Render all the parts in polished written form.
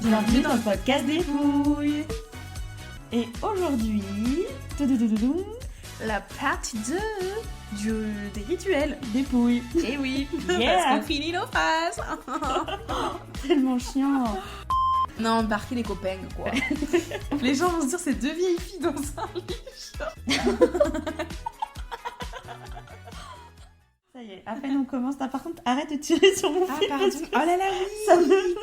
Bienvenue dans le podcast des pouilles. Et aujourd'hui, la partie 2 des rituels. Des pouilles. Eh oui, Yeah. parce qu'on finit nos phrases. Tellement chiant. Non, embarquer les copains, quoi. Les gens vont se dire, c'est deux vieilles filles dans un lit. Ça y est, à peine on commence. Ah, par contre, arrête de tirer sur mon fil. Pardon. parce que Oh là là, oui. ça me...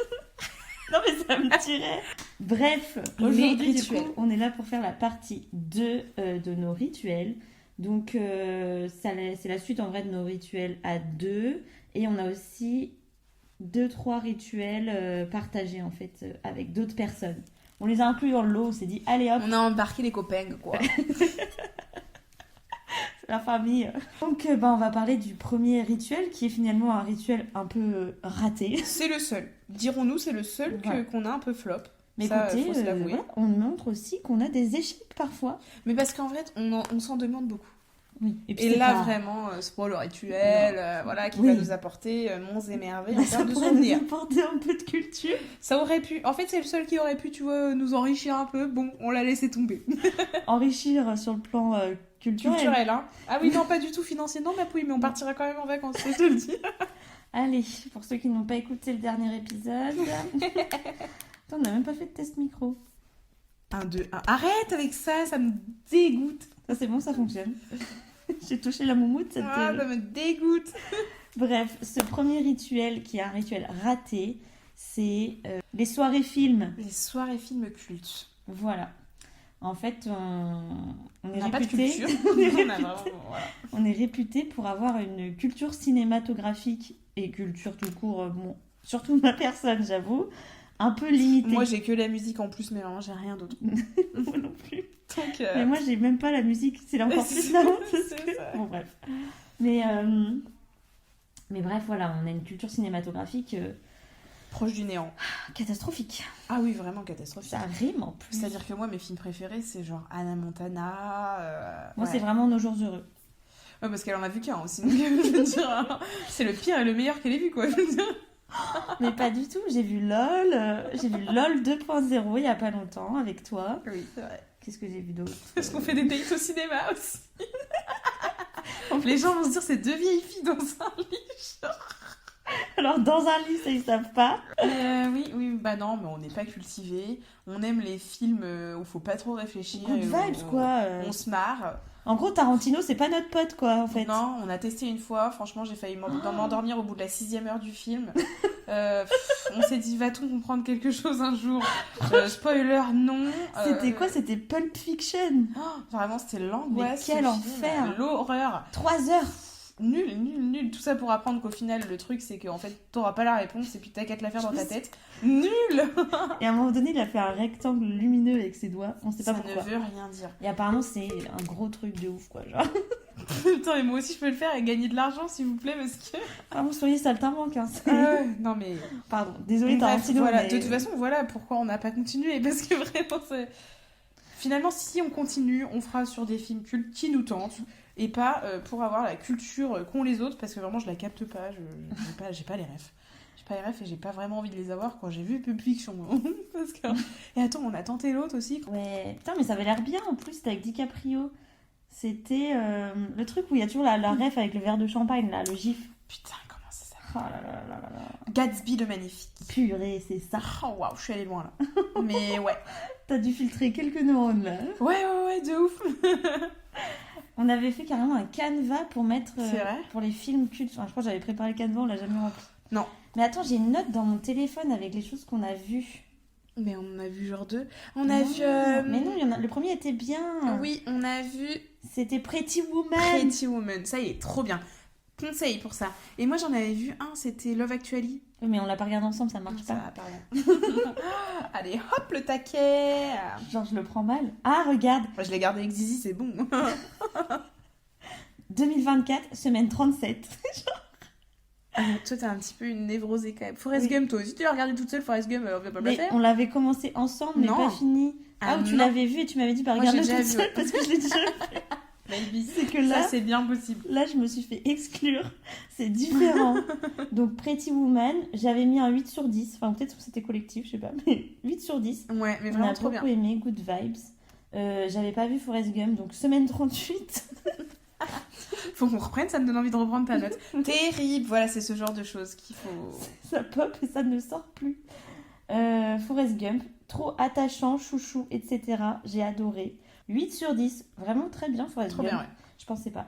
Non mais ça me tirait. Bref, aujourd'hui du rituels. coup, on est là pour faire la partie 2 de nos rituels. Donc c'est la suite en vrai de nos rituels à deux. Et on a aussi 2-3 rituels partagés en fait avec d'autres personnes. On les a inclus dans le lot, on s'est dit allez hop, On a embarqué les copains, quoi. c'est la famille. Donc on va parler du premier rituel qui est finalement un rituel un peu raté. C'est le seul. Dirons-nous, c'est le seul Voilà. qu'on a un peu flop. Mais Ça, écoutez, faut se l'avouer. voilà, on montre aussi qu'on a des échecs parfois. Mais parce qu'en fait, on s'en demande beaucoup. Oui. puis Et c'est là, pas- vraiment, c'est pour le rituel, voilà, qui Oui. va nous apporter monts et merveilles en ça termes de pourrait nous souvenirs. apporter un peu de culture. Ça aurait pu. En fait, c'est le seul qui aurait pu, tu vois, nous enrichir un peu. Bon, on l'a laissé tomber. Enrichir sur le plan culturel. Culturel, hein. Ah oui, non, pas du tout financier. Non, ma pouille, mais on partira quand même en vacances, je te le dis. Allez, pour ceux qui n'ont pas écouté le dernier épisode. Attends, on n'a même pas fait de test micro. 1, 2, 1. Arrête avec ça, ça me dégoûte. Ça c'est bon, ça fonctionne. J'ai touché la moumoute. Ça Ah, te- ça me dégoûte. Bref, ce premier rituel qui est un rituel raté, c'est les soirées films. Les soirées films cultes. Voilà. En fait, on est On n'a pas de réputé. culture. on, est On a réputé vraiment, voilà. on est réputé pour avoir une culture cinématographique et culture tout court, bon, surtout ma personne, j'avoue, un peu limitée. Moi, j'ai que la musique en plus, mais vraiment, j'ai rien d'autre. Moi non plus. Donc, Mais moi, j'ai même pas la musique, c'est encore plus la honte. parce c'est que- ça. Bon, bref. Mais bref, voilà, on a une culture cinématographique Proche du néant. catastrophique. Ah oui, vraiment catastrophique. Ça rime en plus. C'est-à-dire que moi, mes films préférés, c'est genre Hannah Montana. Moi, ouais. c'est vraiment Nos Jours Heureux. Ouais, parce qu'elle en a vu qu'un aussi. Donc, je veux dire, hein, c'est le pire et le meilleur qu'elle ait vu, quoi. Je veux dire. Mais pas du tout. J'ai vu LOL 2.0 il y a pas longtemps avec toi. Oui, c'est vrai. Qu'est-ce que j'ai vu d'autre? Est-ce qu'on fait des dates au cinéma aussi? Les gens vont se dire, c'est deux vieilles filles dans un lit. Alors, dans un lit, ça, ils savent pas. Oui, bah non, mais on n'est pas cultivés. On aime les films où faut pas trop réfléchir. Good et où vibes, quoi. On se marre. En gros, Tarantino, c'est pas notre pote, quoi, en fait. Non, on a testé une fois. Franchement, j'ai failli m'endormir au bout de la 6e heure du film. On s'est dit, va-t-on comprendre quelque chose un jour? Spoiler, non. C'était quoi? C'était Pulp Fiction. Vraiment, c'était l'angoisse. Mais quel ce enfer. film, l'horreur. 3 heures. Nul. Tout ça pour apprendre qu'au final, le truc, c'est qu'en fait, t'auras pas la réponse et puis t'as qu'à te la faire dans ta tête. Nul. Et à un moment donné, il a fait un rectangle lumineux avec ses doigts. On sait pas Ça pourquoi. ne veut rien dire. Et apparemment, c'est un gros truc de ouf, quoi. Genre, Putain, mais moi aussi, je peux le faire et gagner de l'argent, s'il vous plaît, parce que... vraiment, soyez saltimbanque. Hein. non, mais... Pardon, désolée, Bref, Tarantino. voilà. Mais... De toute façon, voilà pourquoi on n'a pas continué, parce que vraiment, c'est... Finalement, si on continue, on fera sur des films cultes qui nous tentent, et pas pour avoir la culture qu'ont les autres, parce que vraiment, je la capte pas, j'ai pas les refs. J'ai pas les refs et j'ai pas vraiment envie de les avoir quand j'ai vu Pulp Fiction. Parce que... Et attends, on a tenté l'autre aussi. Ouais, putain, mais ça avait l'air bien en plus, c'était avec DiCaprio. C'était le truc où il y a toujours la ref avec le verre de champagne, là, le gif. Putain, comment ça s'appelle? Oh là là là là là. Gatsby le magnifique. Purée, c'est ça. Oh waouh, je suis allée loin là. Mais ouais. T'as dû filtrer quelques neurones là. Ouais, de ouf. On avait fait carrément un canevas pour mettre C'est vrai pour les films cultes. Enfin, je crois que j'avais préparé le canevas, on l'a jamais rempli. Non. Mais attends, j'ai une note dans mon téléphone avec les choses qu'on a vues. Mais on en a vu genre deux. On a Non. vu. Mais non, il y en a... le premier était bien. Oui, on a vu C'était Pretty Woman. Pretty Woman. Ça y est, trop bien. Conseil pour ça. Et moi j'en avais vu un, c'était Love Actually. Oui, mais on l'a pas regardé ensemble, ça marche Ça pas. va, pardon. Allez, hop, le taquet. Genre, je le prends mal. Ah, regarde, Moi, je l'ai gardé avec Zizi, c'est bon. 2024, semaine 37. Toi, t'as un petit peu une névrosée quand même. Forrest Oui. Gump, toi aussi, tu l'as regardé toute seule, Forrest Gump, alors on va pas me la Mais faire. on l'avait commencé ensemble, mais Non. pas fini. Ah, Ah, ou tu non. l'avais vu et tu m'avais dit, bah Moi, regarde-le j'ai déjà toute vu, seule ouais. parce que je l'ai déjà vu. Maybe. C'est que là, Ça, c'est bien possible. là, je me suis fait exclure. C'est différent. Donc, Pretty Woman, j'avais mis un 8 sur 10. Enfin, peut-être que c'était collectif, je sais pas. Mais 8 sur 10. Ouais, mais On vraiment a trop beaucoup bien. aimé, good vibes. J'avais pas vu Forrest Gump, donc semaine 38. Faut qu'on reprenne, ça me donne envie de reprendre ta note. Terrible, voilà, c'est ce genre de choses qu'il faut... Ça pop et ça ne sort plus. Forrest Gump, trop attachant, chouchou, etc. J'ai adoré. 8 sur 10, vraiment très bien Forrest Trop Gump. bien, ouais. Je pensais pas.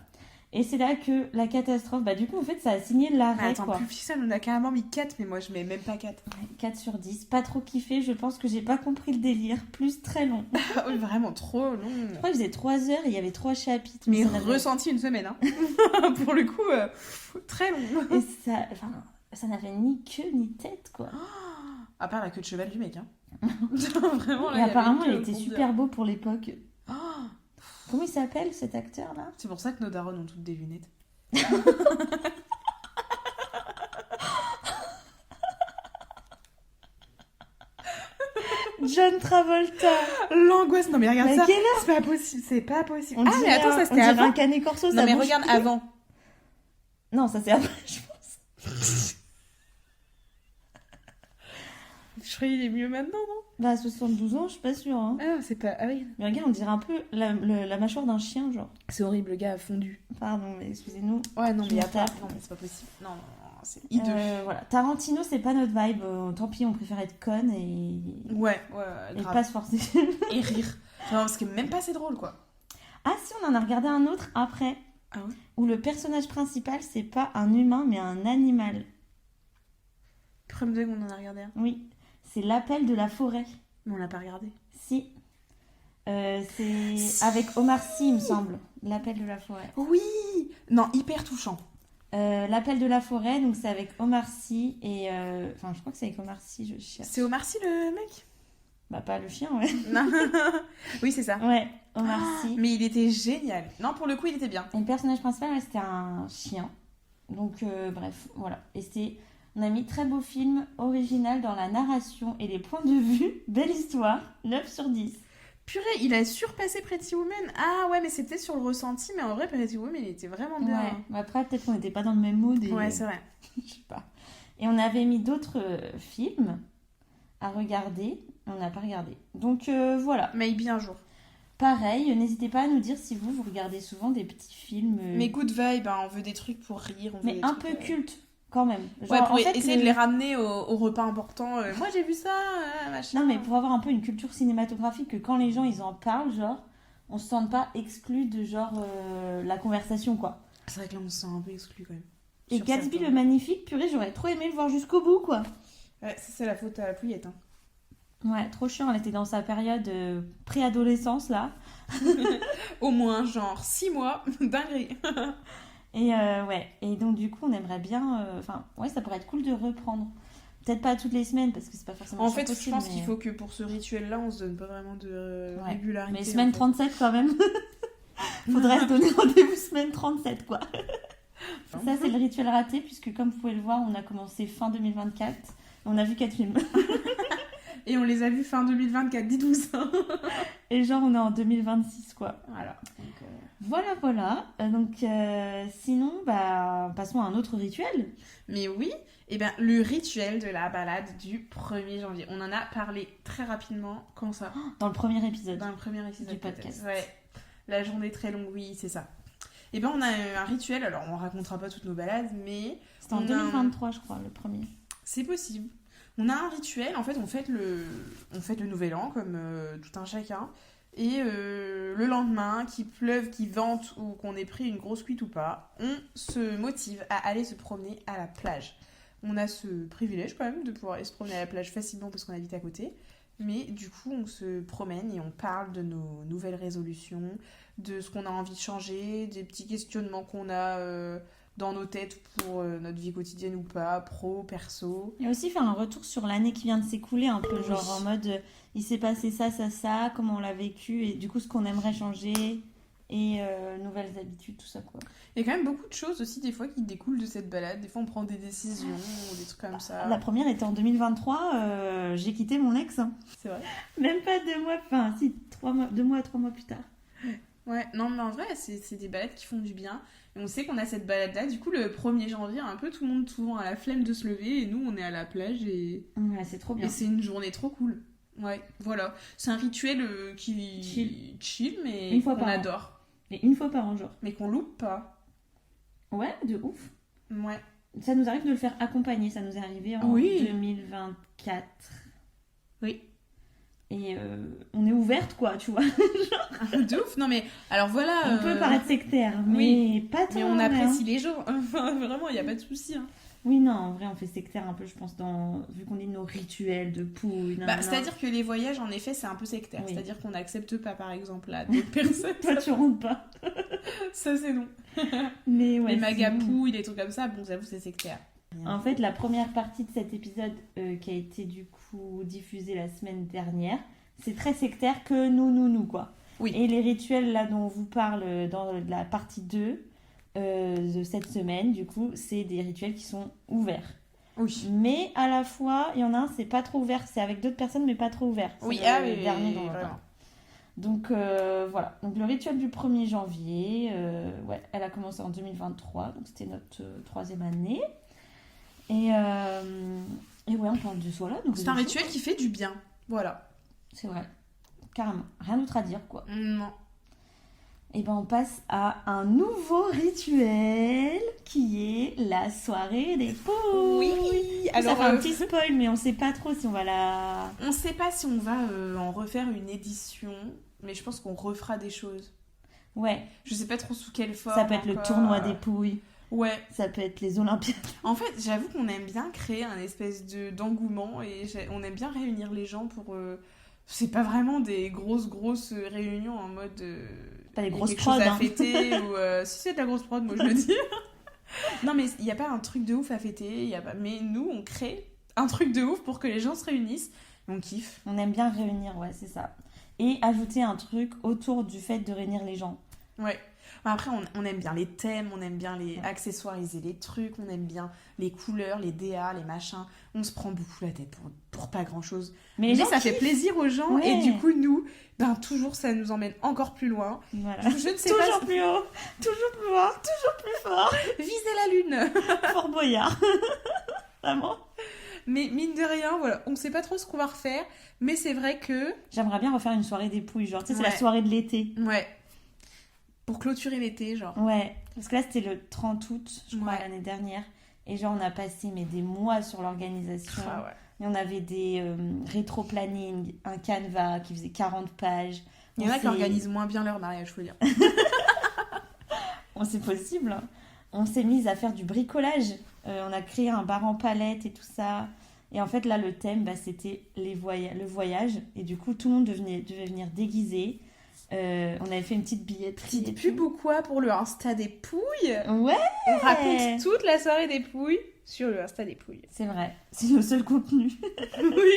Et c'est là que la catastrophe, bah du coup en fait ça a signé l'arrêt Mais attends, quoi. plus ça, on a carrément mis 4, mais moi je mets même pas 4. 4 sur 10, pas trop kiffé, je pense que j'ai pas compris le délire, plus très long. Ah oui, vraiment trop long. Je crois que faisait 3 heures et il y avait 3 chapitres. Mais ça n'avait- ressenti une semaine, hein. Pour le coup, très long. Et ça, enfin, ça n'avait ni queue ni tête quoi. À part la queue de cheval du mec, hein. Vraiment, là, Et il y avait apparemment que il le était fondeur. super beau pour l'époque. Oh, Comment il s'appelle cet acteur là? c'est pour ça que nos darons ont toutes des lunettes. John Travolta. L'angoisse, non mais regarde Mais ça. quelle heure? C'est pas possible, c'est pas possible. On Ah mais dirait attends, ça on c'était dirait avant. un canet corso, Non ça mais bouge regarde plus. avant. Non, ça c'est après, je pense. Je croyais qu'il est mieux maintenant, non? Bah, à 72 ans, je suis pas sûre. Hein. Ah, c'est pas. Ah oui. Mais regarde, on dirait un peu la mâchoire d'un chien, genre. C'est horrible, le gars a fondu. Pardon, mais excusez-nous. Ouais, non, Je mais me attends. tape. Non, mais c'est pas possible. Non, non, non, c'est hideux. Voilà. Tarantino, c'est pas notre vibe. Tant pis, on préfère être conne et Ouais, et grave. pas se forcer. Et rire. Enfin, parce que même pas c'est drôle, quoi. Ah si, on en a regardé un autre après. Ah ouais? Où le personnage principal, c'est pas un humain, mais un animal. Prime 2, on en a regardé un. Oui. C'est l'appel de la forêt. Mais on l'a pas regardé. Si. C'est Si. avec Omar Sy, il me semble. L'appel de la forêt. Oui! Non, hyper touchant. L'appel de la forêt, donc c'est avec Omar Sy et enfin je crois que c'est avec Omar Sy, je cherche. C'est Omar Sy le mec? Bah pas le chien, ouais. Non. Oui, c'est ça. Ouais, Omar Sy. Mais il était génial. Non, pour le coup, il était bien. Et le personnage principal, ouais, c'était un chien. Donc bref, voilà. Et on a mis très beau film, original dans la narration et les points de vue, belle histoire, 9 sur 10. Purée, il a surpassé Pretty Woman. Ah ouais, mais c'est peut-être sur le ressenti, mais en vrai, Pretty Woman, il était vraiment bien. Ouais, mais après peut-être qu'on n'était pas dans le même mood. Et... Ouais, c'est vrai. je sais pas. Et on avait mis d'autres films à regarder, on n'a pas regardé. Donc voilà. Maybe un jour. Pareil, n'hésitez pas à nous dire si vous regardez souvent des petits films. Mais good vibe, hein, on veut des trucs pour rire. On veut mais des un trucs, peu cultes quand même. Genre, Ouais, pour en fait, essayer de les ramener au repas important. Moi, j'ai vu ça, machin. Non, mais pour avoir un peu une culture cinématographique, que quand les gens ils en parlent, genre, on se sente pas exclu de genre la conversation quoi. C'est vrai que là, on se sent un peu exclu quand même. Et Sur Gatsby certains. le Magnifique, purée, j'aurais trop aimé le voir jusqu'au bout quoi. Ouais, ça, c'est la faute à la pouillette. Hein. Ouais, trop chiant, elle était dans sa période préadolescence là. Au moins, genre 6 mois, dinguerie. Et ouais, et donc du coup, on aimerait bien. Enfin, ouais, ça pourrait être cool de reprendre. Peut-être pas toutes les semaines parce que c'est pas forcément En fait, possible, je pense mais- qu'il faut que pour ce rituel-là, on se donne pas vraiment de Ouais. régularité. Mais semaine en fait. 37 quand même. Faudrait se donner rendez-vous semaine 37 quoi. Ça, c'est le rituel raté puisque comme vous pouvez le voir, on a commencé fin 2024. Et on a vu 4 films. Et on les a vus fin 2024, dites-vous ça. Et genre, on est en 2026 quoi. Voilà. Voilà, voilà. Donc, sinon, bah, passons à un autre rituel. Mais oui, et ben le rituel de la balade du 1er janvier. On en a parlé très rapidement. Quand ça? Dans le premier épisode. Dans le premier épisode Du podcast. peut-être. Ouais. La journée très longue, oui, c'est ça. Et ben on a un rituel, alors on racontera pas toutes nos balades, mais C'était en on a 2023, je crois, le premier. c'est possible. On a un rituel, en fait on fête le nouvel an comme tout un chacun. Et le lendemain, qu'il pleuve, qu'il vente ou qu'on ait pris une grosse cuite ou pas, on se motive à aller se promener à la plage. On a ce privilège quand même de pouvoir aller se promener à la plage facilement parce qu'on habite à côté. Mais du coup, on se promène et on parle de nos nouvelles résolutions, de ce qu'on a envie de changer, des petits questionnements qu'on a dans nos têtes pour notre vie quotidienne ou pas, pro, perso. Et aussi faire un retour sur l'année qui vient de s'écouler, un peu Oui. genre en mode il s'est passé ça, ça, ça, comment on l'a vécu, et du coup ce qu'on aimerait changer, et nouvelles habitudes, tout ça quoi. Il y a quand même beaucoup de choses aussi des fois qui découlent de cette balade. Des fois on prend des décisions ou des trucs comme ça. La première était en 2023, j'ai quitté mon ex. Hein. C'est vrai. Même pas 2 mois, enfin si, 2 mois, 3 mois plus tard. Ouais, non, mais en vrai, c'est des balades qui font du bien. Et on sait qu'on a cette balade-là. Du coup, le 1er janvier, un peu tout le monde souvent a la flemme de se lever. Et nous, on est à la plage et, Ouais, c'est trop bien. et c'est une journée trop cool. Ouais, voilà. C'est un rituel chill, mais Une fois qu'on par an. adore. Et une fois par an, genre. Mais qu'on loupe pas. Ouais, de ouf. Ouais. Ça nous arrive de le faire accompagner. Ça nous est arrivé en Oui. 2024. Oui. Et on est ouverte, quoi, tu vois. De ouf. Non, mais alors voilà. On peut paraître sectaire, mais oui. pas tant. Mais on apprécie les gens. Enfin, vraiment, il n'y a pas de souci. Hein. Oui, non, en vrai, on fait sectaire un peu, je pense, vu qu'on dit nos rituels de pouille. C'est-à-dire que les voyages, en effet, c'est un peu sectaire. Oui. C'est-à-dire qu'on n'accepte pas, par exemple, là, d'autres personnes. Toi, tu rentres pas. Ça, c'est non. Mais ouais, les magapouilles, les trucs comme ça, bon, j'avoue, c'est sectaire. En fait, la première partie de cet épisode qui a été du coup diffusée la semaine dernière, c'est très sectaire que nous, quoi. Oui. Et les rituels là dont on vous parle dans la partie 2 de cette semaine, du coup, c'est des rituels qui sont ouverts. Oui. Mais à la fois, il y en a un, c'est pas trop ouvert, c'est avec d'autres personnes, mais pas trop ouvert. Oui, le dernier dont on vraiment. parle. Donc voilà, donc le rituel du 1er janvier, ouais, elle a commencé en 2023, donc c'était notre 3e année. Et ouais, on parle de soi là. C'est un rituel qui fait du bien. Voilà. C'est vrai, carrément. Rien d'autre à dire, quoi. Non. Et ben on passe à un nouveau rituel qui est la soirée des pouilles. Oui. Alors, ça fait un petit spoil, mais on sait pas trop si on va la... On sait pas si on va en refaire une édition, mais je pense qu'on refera des choses. Ouais. Je sais pas trop sous quelle forme. Ça peut être le tournoi des pouilles. Ouais. Ça peut être les Olympiades. En fait, j'avoue qu'on aime bien créer un espèce d'engouement et on aime bien réunir les gens pour... C'est pas vraiment des grosses réunions en mode... Pas des grosses prods à hein. fêter ou... Si c'est de la grosse prod, moi je le dis. Non mais il n'y a pas un truc de ouf à fêter, y a pas... mais nous on crée un truc de ouf pour que les gens se réunissent. On kiffe. On aime bien réunir, ouais, c'est ça. Et ajouter un truc autour du fait de réunir les gens. Ouais. Après, on aime bien les thèmes, on aime bien les accessoiriser les trucs, on aime bien les couleurs, les DA, les machins. On se prend beaucoup la tête pour pas grand-chose. Mais ça fait plaisir aux gens et du coup, nous, toujours, ça nous emmène encore plus loin. Voilà. Je ne sais toujours pas... plus haut, toujours plus loin, toujours plus fort. Viser la lune. Fort Boyard. Vraiment. Mais mine de rien, voilà, on sait pas trop ce qu'on va refaire, mais c'est vrai que... J'aimerais bien refaire une soirée des pouilles, genre, tu sais, c'est la soirée de l'été. Ouais. Pour clôturer l'été, genre. Ouais, parce que là, c'était le 30 août, je crois, l'année dernière. Et genre, on a passé des mois sur l'organisation. Ah ouais. Et on avait des rétro-planning, un canevas qui faisait 40 pages. Il y en a qui organisent moins bien leur mariage, faut dire. C'est possible. Hein. On s'est mise à faire du bricolage. On a créé un bar en palette et tout ça. Et en fait, là, le thème, c'était le voyage. Et du coup, tout le monde devait venir déguisé. On avait fait une petite billetterie. Petite pub ou quoi pour le Insta des pouilles. Ouais. On raconte toute la soirée des pouilles sur le Insta des pouilles. C'est vrai, c'est le seul contenu. Oui.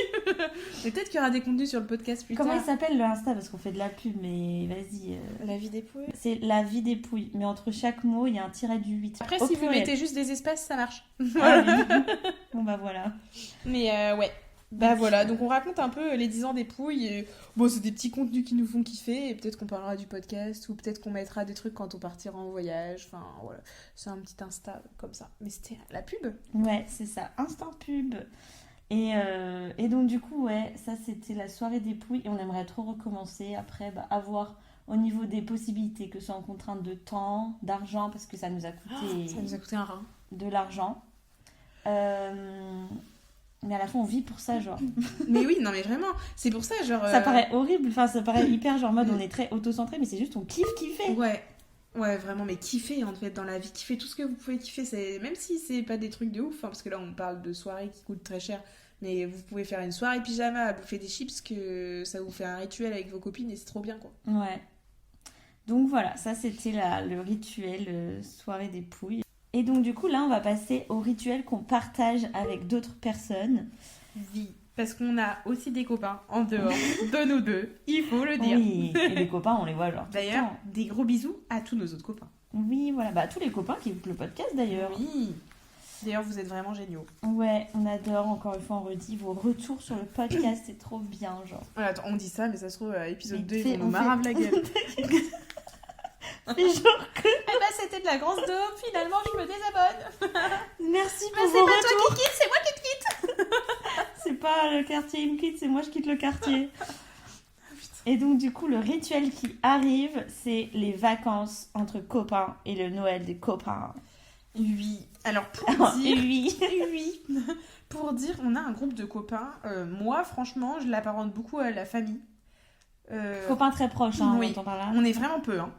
Mais peut-être qu'il y aura des contenus sur le podcast plus Comment tard. il s'appelle le Insta? Parce qu'on fait de la pub, mais vas-y. La vie des pouilles. C'est la vie des pouilles, mais entre chaque mot, il y a un tiret du 8. Après, si vous mettez juste des espaces, ça marche. Ah, oui. Bon, bah voilà. Mais ouais. Bah voilà, donc on raconte un peu les 10 ans des pouilles. Et... Bon, c'est des petits contenus qui nous font kiffer. Et peut-être qu'on parlera du podcast. Ou peut-être qu'on mettra des trucs quand on partira en voyage. Enfin, voilà. C'est un petit Insta comme ça. Mais c'était la pub. Ouais, c'est ça. Instant pub. Et donc, du coup, ouais, ça, c'était la soirée des pouilles. Et on aimerait trop recommencer. Après, avoir au niveau des possibilités, que ce soit en contrainte de temps, d'argent, parce que ça nous a coûté... ça nous a coûté un rein. De l'argent. Mais à la fin, on vit pour ça, genre. Mais oui, non, mais vraiment. C'est pour ça, genre... Ça paraît horrible. Enfin, ça paraît hyper, genre, mode, on est très auto-centré, mais c'est juste, on kiffe. Ouais. Ouais, vraiment, mais kiffer, en fait, dans la vie. Kiffer tout ce que vous pouvez kiffer. Même si c'est pas des trucs de ouf, hein, parce que là, on parle de soirées qui coûtent très cher. Mais vous pouvez faire une soirée pyjama à bouffer des chips, que ça vous fait un rituel avec vos copines, et c'est trop bien, quoi. Ouais. Donc, voilà, ça, c'était le rituel soirée des pouilles. Et donc, du coup, là, on va passer au rituel qu'on partage avec d'autres personnes. Oui, parce qu'on a aussi des copains en dehors de nous deux, il faut le dire. Oui, et les copains, on les voit genre. D'ailleurs, des gros bisous à tous nos autres copains. Oui, voilà, tous les copains qui écoutent le podcast d'ailleurs. Oui. D'ailleurs, vous êtes vraiment géniaux. Ouais, on adore, encore une fois, on redit vos retours sur le podcast, c'est trop bien, genre. Ouais, attends, on dit ça, mais ça se trouve, à épisode 2, ils on vont nous marave la gueule. Et genre que... Eh ben, c'était de la grosse daube, finalement, je me désabonne. Merci Mais pour c'est vos pas retours. toi qui quitte, c'est moi qui te quitte. C'est pas le quartier il me quitte, c'est moi je quitte le quartier. Et donc du coup le rituel qui arrive, c'est les vacances entre copains et le Noël des copains. Oui. Alors, pour Et dire... oui. Oui. Pour dire, on a un groupe de copains. Moi, franchement, je l'apparente beaucoup à la famille. Copains très proches, hein, Oui. on entend par là. On est vraiment peu, hein.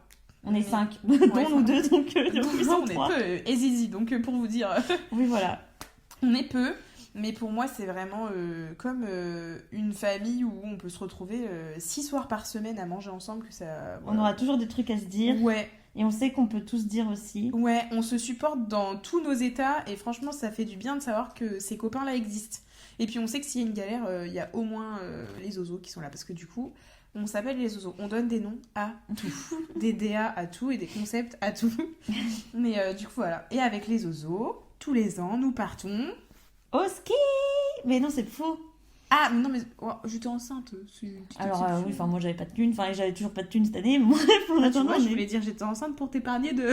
On est Mais- 5, Ouais, dont nous deux, donc Donc, ils sont on est 3. peu, et Zizi. Donc, pour vous dire, Oui, voilà. on est peu. Mais pour moi, c'est vraiment comme une famille où on peut se retrouver 6 soirs par semaine à manger ensemble. Que ça, On aura toujours des trucs à se dire. Ouais, Et on sait qu'on peut tous dire aussi. ouais, on se supporte dans tous nos états. Et franchement, ça fait du bien de savoir que ces copains-là existent. Et puis, on sait que s'il y a une galère, il y a au moins les zozos qui sont là. Parce que du coup, on s'appelle les zozos. On donne des noms à tout. Des DA à tout et des concepts à tout. Mais du coup, voilà. Et avec les zozos, tous les ans, nous partons... Au ski. Mais non, c'est faux. Ah, non, mais oh, j'étais enceinte. Alors oui, enfin moi j'avais pas de thune, enfin j'avais toujours pas de thune cette année. Bref, en Tu attendant, vois, on je est- voulais dire j'étais enceinte pour t'épargner de...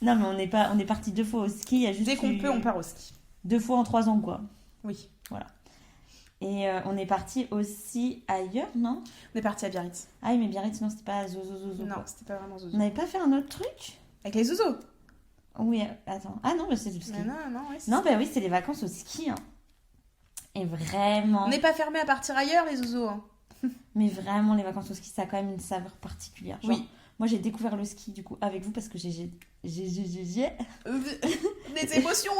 Non mais on est parti 2 fois au ski, il y a juste Dès qu'on eu peut, on part au ski. 2 fois en 3 ans quoi. Oui. Et on est parti aussi ailleurs, non? On est parti à Biarritz. Ah oui, mais Biarritz, non, c'était pas Zozo. Non, Quoi. c'était pas vraiment On zozo. n'avait pas fait un autre truc? Avec les zozos. Oui, attends. Ah non, bah, c'est du ski. Non, ouais, c'est Non, ça. bah oui, c'est les vacances au ski. Hein. Et vraiment, On n'est pas fermé à partir ailleurs, les zozos. Hein. mais vraiment, les vacances au ski, ça a quand même une saveur particulière. Genre, Oui. moi, j'ai découvert le ski, du coup, avec vous, parce que j'ai Des émotions.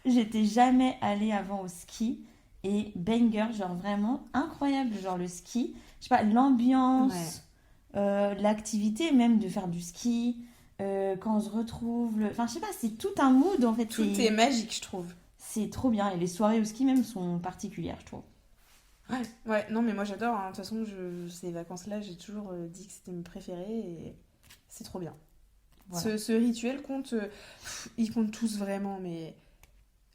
j'étais jamais allée avant au ski. Et banger, genre vraiment incroyable, genre le ski. Je sais pas, l'ambiance, l'activité même de faire du ski, quand on se retrouve. Enfin, je sais pas, c'est tout un mood en fait. Tout est magique, je trouve. C'est trop bien. Et les soirées au ski même sont particulières, je trouve. Ouais, non, mais moi j'adore. Hein. De toute façon, ces vacances-là, j'ai toujours dit que c'était mes préférées et c'est trop bien. Voilà. Ce rituel compte, ils comptent tous vraiment, mais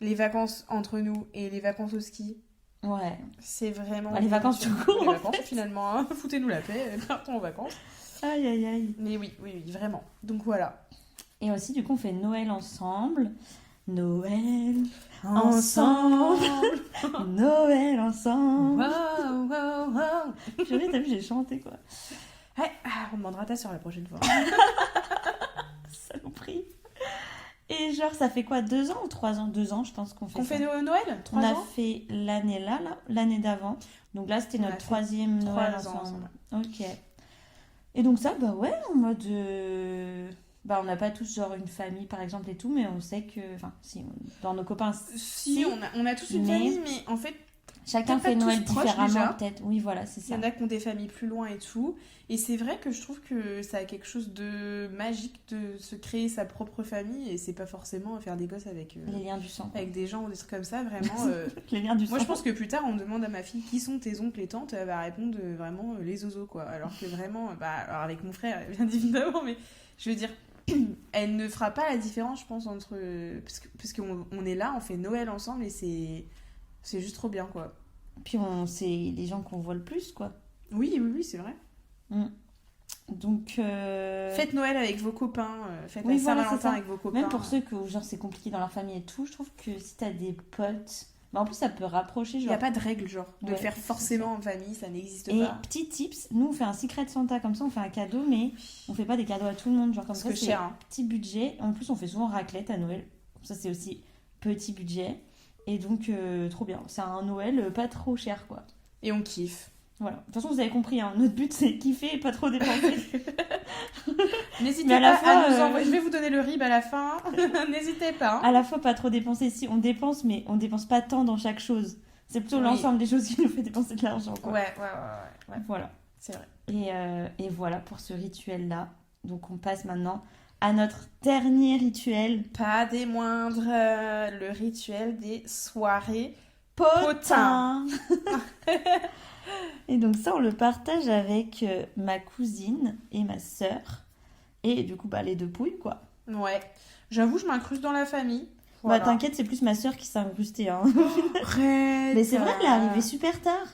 les vacances entre nous et les vacances au ski, Ouais. c'est vraiment... Bah, les vacances tout court, Les en vacances, fait. finalement, hein. Foutez-nous la paix, partons en vacances. Aïe, aïe, aïe. Mais oui, vraiment. Donc voilà. Et aussi, du coup, on fait Noël ensemble. Noël Ensemble. Noël ensemble. Wow, wow, wow. Purée, t'as vu, j'ai chanté quoi. Ouais, on demandera ta soeur la prochaine fois. Saloperie. Et genre, ça fait quoi, 2 ans ou 3 ans? 2 ans, je pense qu'on fait Qu'on ça. fait Noël 3 On a ans fait l'année là, l'année d'avant. Donc là, c'était On a notre fait 3e Noël 3 ans ensemble. Ok. Et donc ça, bah ouais, en mode... Bah on n'a pas tous genre une famille par exemple et tout, mais on sait que... Enfin, si, dans nos copains, Si, on a tous une mais- famille, mais en fait, chacun peut-être fait pas Noël tous proches, différemment déjà. peut-être. Oui, voilà, c'est il y ça. en a qui ont des familles plus loin et tout. Et c'est vrai que je trouve que ça a quelque chose de magique de se créer sa propre famille et c'est pas forcément faire des gosses avec, Les liens du sang. avec des gens ou des trucs comme ça. Vraiment, Les liens du sang. moi je pense que plus tard on demande à ma fille qui sont tes oncles et tantes, elle va répondre vraiment les zozos quoi. Alors que vraiment, bah, alors avec mon frère bien évidemment, mais je veux dire, elle ne fera pas la différence je pense entre. Parce qu'on on est là, on fait Noël ensemble et c'est juste trop bien quoi. Puis c'est les gens qu'on voit le plus, quoi. Oui, c'est vrai. Donc... Faites Noël avec vos copains, faites Oui, la voilà, c'est Saint-Valentin ça. avec vos copains. Même pour ceux que genre c'est compliqué dans leur famille et tout, je trouve que si t'as des potes... Bah, en plus, ça peut rapprocher, Il genre... n'y a pas de règle, genre, de Ouais, le faire c'est forcément en famille, ça n'existe Et pas. petit tips, nous on fait un secret Santa comme ça, on fait un cadeau, mais on fait pas des cadeaux à tout le monde, genre comme Parce ça que c'est cher, hein. petit budget. En plus on fait souvent raclette à Noël, comme ça c'est aussi petit budget. Et donc trop bien, c'est un Noël pas trop cher quoi. Et on kiffe. Voilà, de toute façon vous avez compris, hein, notre but c'est kiffer et pas trop dépenser. N'hésitez Mais à pas la fois, à nous envoyer. Je vais vous donner le RIB à la fin. N'hésitez pas. Hein. À la fois pas trop dépenser, si on dépense mais on dépense pas tant dans chaque chose. C'est plutôt Oui. l'ensemble des choses qui nous fait dépenser de l'argent quoi. Ouais. Voilà. C'est vrai. Et voilà pour ce rituel là. Donc on passe maintenant à notre dernier rituel. Pas des moindres, le rituel des soirées. Potin. Et donc ça, on le partage avec ma cousine et ma sœur. Et du coup, bah, les 2 pouilles, quoi. Ouais. J'avoue, je m'incruste dans la famille. Bah, t'inquiète, c'est plus ma sœur qui s'est incrustée. Hein. Arrête. Mais c'est vrai, elle est arrivée super tard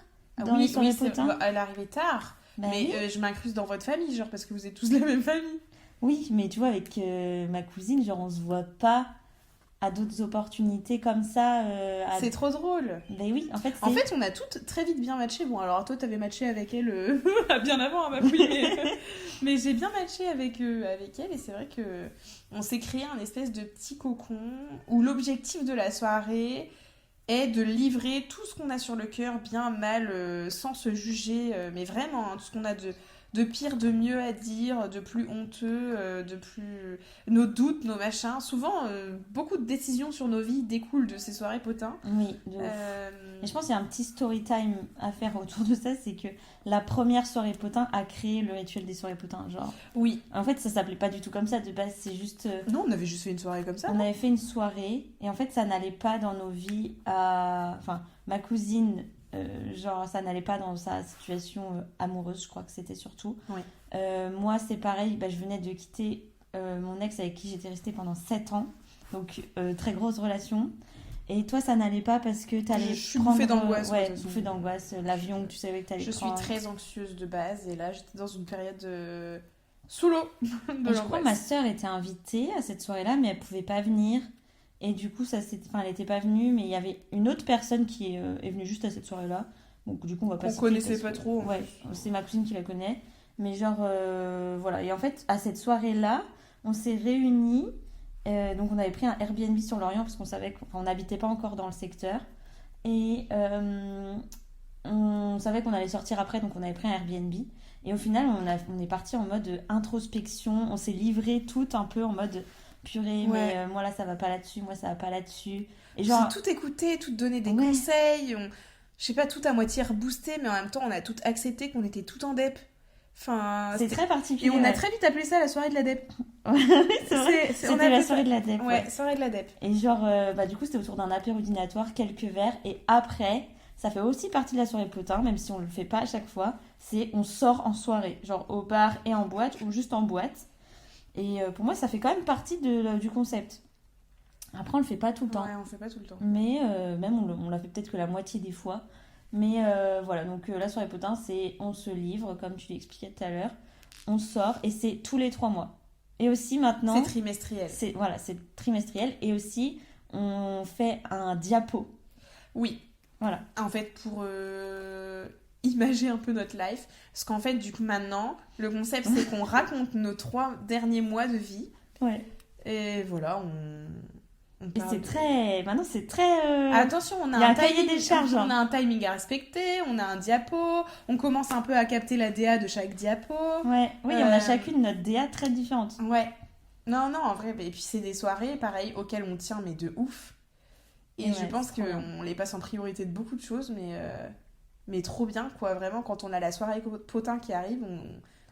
dans les soirées c'est- potins. bah, elle est arrivée tard. Bah Mais oui. je m'incruse dans votre famille, genre, parce que vous êtes tous de la même famille. Oui, mais tu vois, avec ma cousine, genre, on se voit pas à d'autres opportunités comme ça. C'est trop drôle. Ben oui, en fait, En c'est... fait, on a toutes très vite bien matché. Bon, alors toi, t'avais matché avec elle bien avant, hein, ma fouille, mais j'ai bien matché avec elle, et c'est vrai que on s'est créé un espèce de petit cocon où l'objectif de la soirée est de livrer tout ce qu'on a sur le cœur, bien, mal, sans se juger, mais vraiment, hein, tout ce qu'on a de pire, de mieux à dire, de plus honteux, de plus... nos doutes, nos machins. Souvent, beaucoup de décisions sur nos vies découlent de ces soirées potins. Oui, de ouf. Et je pense qu'il y a un petit story time à faire autour de ça, c'est que la première soirée potin a créé le rituel des soirées potins. Genre, Oui. en fait, ça s'appelait pas du tout comme ça, de base, c'est juste... Non, on avait juste fait une soirée comme ça. on avait fait une soirée, et en fait, ça n'allait pas dans nos vies à... Enfin, ma cousine, genre, ça n'allait pas dans sa situation amoureuse, je crois que c'était surtout. Oui. Moi, c'est pareil, bah, je venais de quitter mon ex avec qui j'étais restée pendant 7 ans, donc très grosse relation. Et toi, ça n'allait pas parce que t'allais Je suis prendre... bouffée d'angoisse, Ouais, de toute façon. bouffée d'angoisse, l'avion que tu savais que t'allais Je suis prendre. très anxieuse de base, et là, j'étais dans une période sous l'eau de Et je crois que ma l'angoisse. sœur était invitée à cette soirée-là, mais elle pouvait pas venir. Et du coup, enfin, elle était pas venue, mais il y avait une autre personne qui est venue juste à cette soirée-là. Donc du coup, on va pas Qu'on citer connaissait parce pas que- trop, en Ouais, c'est ma cousine qui la connaît. Mais genre, voilà. Et en fait, à cette soirée-là, on s'est réunis. Donc on avait pris un Airbnb sur Lorient parce qu'on savait qu'on n'habitait pas encore dans le secteur. Et on savait qu'on allait sortir après, donc on avait pris un Airbnb. Et au final, on est parti en mode introspection. On s'est livré tout un peu en mode purée, mais Ouais. moi là ça va pas là-dessus, moi ça va pas là-dessus. Et On genre, s'est tout écouté, tout donné des Ouais. conseils. Je sais pas, tout à moitié reboosté, mais en même temps, on a tout accepté qu'on était tout en dep. Enfin, c'est très particulier. Et on a ouais. très vite appelé ça la soirée de la dep. Oui, c'est vrai. On C'était appelait la ça- soirée de la DEP. Ouais, soirée de la dep. Et genre, bah, du coup, c'était autour d'un apéro dînatoire, quelques verres. Et après, ça fait aussi partie de la soirée potin, même si on le fait pas à chaque fois. C'est on sort en soirée, genre au bar et en boîte, ou juste en boîte. Et pour moi, ça fait quand même partie du concept. Après, on le fait pas tout le temps. Ouais, on le fait pas tout le temps. Mais même, on l'a fait peut-être que la moitié des fois. Mais voilà, donc la soirée potin, c'est on se livre, comme tu l'expliquais tout à l'heure. On sort, et c'est tous les 3 mois. Et aussi maintenant... C'est trimestriel. C'est trimestriel. Et aussi, on fait un diapo. Oui. Voilà. En fait, pour imager un peu notre life, parce qu'en fait, du coup, maintenant, le concept, c'est qu'on raconte nos 3 derniers mois de vie. Ouais. Et voilà, on Et parle c'est de- très... Maintenant, c'est très... Attention, on a il y a un un cahier timing, des charges, hein. on a un timing à respecter, on a un diapo, on commence un peu à capter la DA de chaque diapo. Ouais. Oui, on a Euh, chacune notre DA très différente. Ouais. Non, en vrai, et puis c'est des soirées, pareil, auxquelles on tient, mais de ouf. Et Et je ouais, pense c'est trop bien. qu'on les passe en priorité de beaucoup de choses, mais trop bien, quoi. Vraiment, quand on a la soirée potin qui arrive,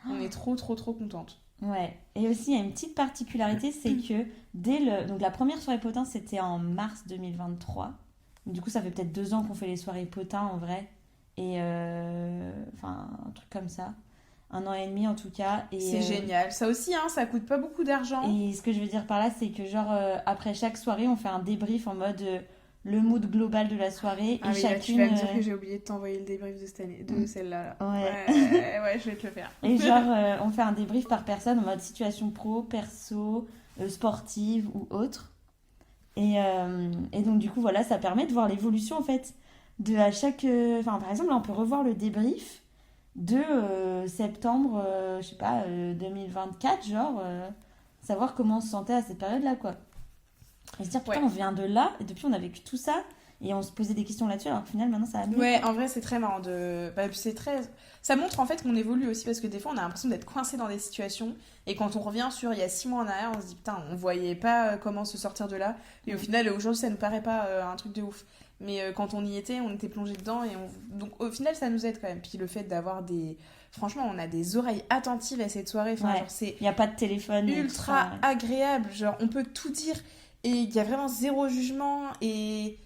on est trop, trop, trop contente. Ouais. Et aussi, il y a une petite particularité, c'est que donc la première soirée potin, c'était en mars 2023. Du coup, ça fait peut-être 2 ans qu'on fait les soirées potin, en vrai. Et... Enfin, un truc comme ça. 1 an et demi, en tout cas. Et, C'est génial. Ça aussi, hein, ça coûte pas beaucoup d'argent. Et ce que je veux dire par là, c'est que genre après chaque soirée, on fait un débrief en mode le mood global de la soirée Ah et oui, là, tu chacune. vas me dire que j'ai oublié de t'envoyer le débrief de cette année, de celle-là. Là. Ouais. Ouais, je vais te le faire. Et genre on fait un débrief par personne en mode situation pro, perso, sportive ou autre. Et donc du coup voilà, ça permet de voir l'évolution en fait de à chaque. Enfin par exemple, là, on peut revoir le débrief de septembre, je sais pas, 2024, genre savoir comment on se sentait à cette période-là quoi. Et se dire, putain, Ouais. on vient de là, et depuis on a vécu tout ça, et on se posait des questions là-dessus, alors qu'au final, maintenant ça a mieux. Ouais, en vrai, c'est très marrant de. Bah, puis c'est très. Ça montre en fait qu'on évolue aussi parce que des fois, on a l'impression d'être coincé dans des situations et quand on revient sur il y a 6 mois en arrière, on se dit putain, on voyait pas comment se sortir de là. Et au final, aujourd'hui, ça nous paraît pas un truc de ouf. Mais quand on y était, on était plongé dedans et donc au final, ça nous aide quand même. Puis le fait d'avoir des. Franchement, on a des oreilles attentives à cette soirée. Enfin, Ouais. genre, c'est Il n'y a pas de téléphone. et ultra tout ça. agréable. Genre, on peut tout dire et il y a vraiment zéro jugement et.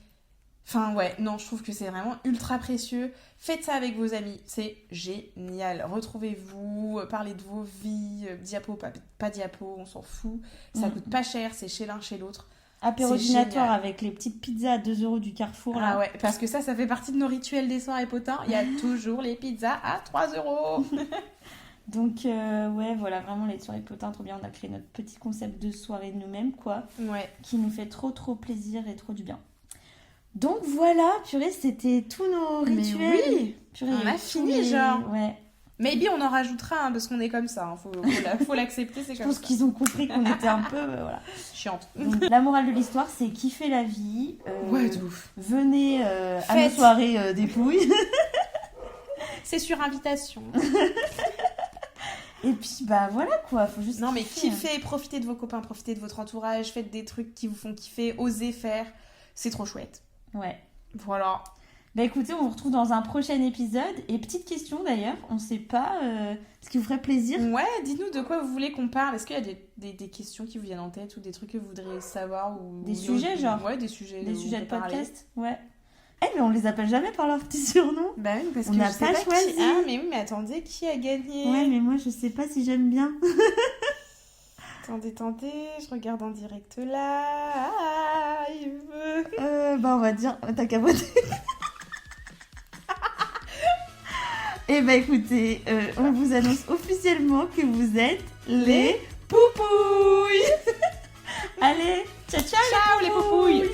Enfin, ouais, non, je trouve que c'est vraiment ultra précieux. Faites ça avec vos amis, c'est génial. Retrouvez-vous, parlez de vos vies, diapo, pas diapo, on s'en fout. Ça Mm. coûte pas cher, c'est chez l'un, chez l'autre. Apéroginatoire génial. avec les petites pizzas à 2 euros du Carrefour. Là. Ah ouais, parce que ça fait partie de nos rituels des soirées potins. Il y a toujours les pizzas à 3 euros. Donc, ouais, voilà, vraiment les soirées potins, trop bien. On a créé notre petit concept de soirée de nous-mêmes, quoi. Ouais. Qui nous fait trop, trop plaisir et trop du bien. Donc voilà, purée, c'était tous nos Mais rituels. oui, Purée, on a tous fini, genre. Ouais. Maybe on en rajoutera, hein, parce qu'on est comme ça. Hein. Faut l'accepter, c'est Je comme pense ça. qu'ils ont compris qu'on était un peu... voilà. Chiante. Donc, la morale de l'histoire, c'est kiffer la vie. Ouais, de ouf. Venez à nos Faites. soirées dépouilles. C'est sur invitation. Et puis, bah voilà quoi, faut juste Non, mais kiffer. kiffez, profitez de vos copains, profitez de votre entourage, faites des trucs qui vous font kiffer, osez faire. C'est trop chouette. Ouais. Voilà. Bah écoutez, on vous retrouve dans un prochain épisode. Et petite question d'ailleurs, on sait pas ce qui vous ferait plaisir. Ouais, dites-nous de quoi vous voulez qu'on parle. Est-ce qu'il y a des questions qui vous viennent en tête ou des trucs que vous voudriez savoir ou Des sujets, genre. Ouais, des sujets. Des dont sujets on de peut parler. podcast. Ouais. Eh, mais on les appelle jamais par leur petit surnom. Bah oui, parce On que n'a je sais pas pas choisi. qui... Ah, mais oui, mais attendez, qui a gagné? Ouais, mais moi je sais pas si j'aime bien. Attendez, je regarde en direct là. Ah, il veut. Bah on va dire, t'as qu'à voter. Et bah écoutez, on vous annonce officiellement que vous êtes les poupouilles. Allez, ciao ciao, Ciao les poupouilles.